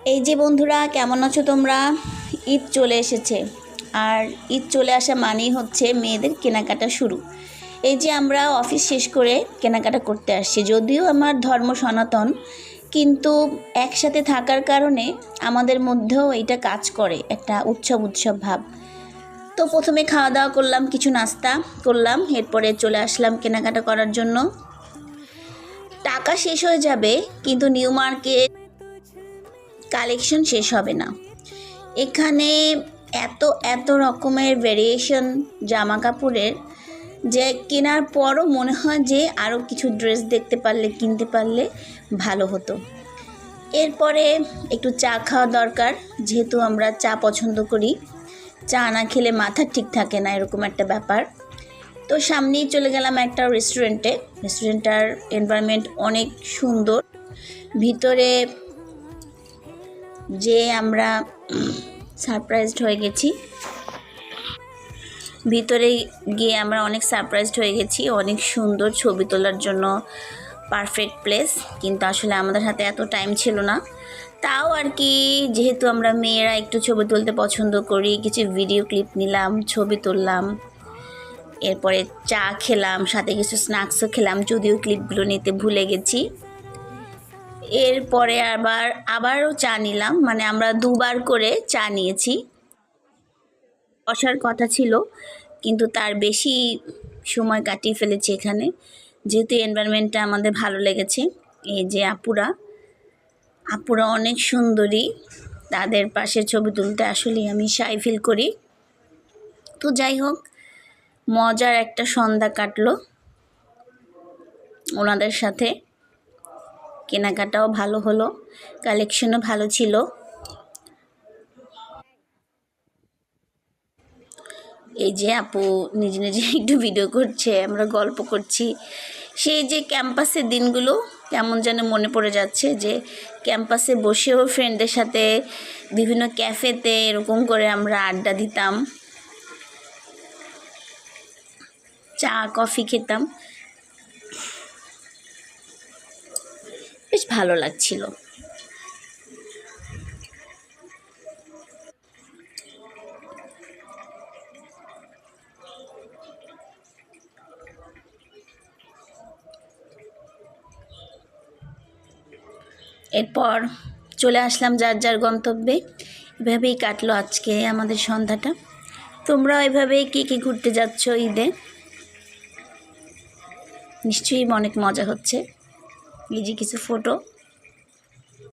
এই যে বন্ধুরা, কেমন আছো তোমরা? ঈদ চলে এসেছে, আর ঈদ চলে আসা মানেই হচ্ছে মেয়েদের কেনাকাটা শুরু। এই যে আমরা অফিস শেষ করে কেনাকাটা করতে আসছি, যদিও আমার ধর্ম সনাতন, কিন্তু একসাথে থাকার কারণে আমাদের মধ্যেও এইটা কাজ করে, একটা উৎসব উৎসব ভাব। তো প্রথমে খাওয়া দাওয়া করলাম, কিছু নাস্তা করলাম, এরপরে চলে আসলাম কেনাকাটা করার জন্য। টাকা শেষ হয়ে যাবে কিন্তু নিউ মার্কেট কালেকশন শেষ হবে না। এখানে এত এত রকমের ভেরিয়েশন জামা কাপড়ের, যে কেনার পরও মনে হয় যে আরও কিছু ড্রেস দেখতে পারলে, কিনতে পারলে ভালো হতো। এরপরে একটু চা খাওয়া দরকার, যেহেতু আমরা চা পছন্দ করি। চা না খেলে মাথা ঠিক থাকে না, এরকম একটা ব্যাপার। তো সামনেই চলে গেলাম একটা রেস্টুরেন্টে। রেস্টুরেন্টটার এনভায়রনমেন্ট অনেক সুন্দর। ভিতরে যে আমরা সারপ্রাইজড হয়ে গেছি, ভিতরে গিয়ে আমরা অনেক সারপ্রাইজড হয়ে গেছি। অনেক সুন্দর, ছবি তোলার জন্য পারফেক্ট প্লেস, কিন্তু আসলে আমাদের হাতে এত টাইম ছিল না। তাও আর কি, যেহেতু আমরা মেয়েরা একটু ছবি তুলতে পছন্দ করি, কিছু ভিডিও ক্লিপ নিলাম, ছবি তুললাম, এরপরে চা খেলাম, সাথে কিছু স্ন্যাক্সও খেলাম, যদিও ক্লিপগুলো নিতে ভুলে গেছি। এরপরে আবারও চা নিলাম, মানে আমরা দুবার করে চা নিয়েছি। বসার কথা ছিল, কিন্তু তার বেশি সময় কাটিয়ে ফেলেছি এখানে, যেহেতু এনভায়রনমেন্টটা আমাদের ভালো লেগেছে। এই যে আপুরা অনেক সুন্দরী, তাদের পাশে ছবি তুলতে আসলেই আমি শাই ফিল করি। তো যাই হোক, মজার একটা সন্ধ্যা কাটলো ওনাদের সাথে। কেনাকাটাও ভালো হলো, কালেকশনও ভালো ছিল। এই যে আপু নিজে নিজে একটু ভিডিও করছে, আমরা গল্প করছি। সেই যে ক্যাম্পাসের দিনগুলো কেমন যেন মনে পড়ে যাচ্ছে, যে ক্যাম্পাসে বসেও ফ্রেন্ডদের সাথে বিভিন্ন ক্যাফেতে এরকম করে আমরা আড্ডা দিতাম, চা কফি খেতাম, বেশ ভালো লাগছিল। এরপর চলে আসলাম যার যার গন্তব্যে। এভাবেই কাটলো আজকে আমাদের সন্ধ্যাটা। তোমরা এভাবেই কে কে ঘুরতে যাচ্ছ ঈদে? নিশ্চয়ই অনেক মজা হচ্ছে। এই যে কিছু ফটো।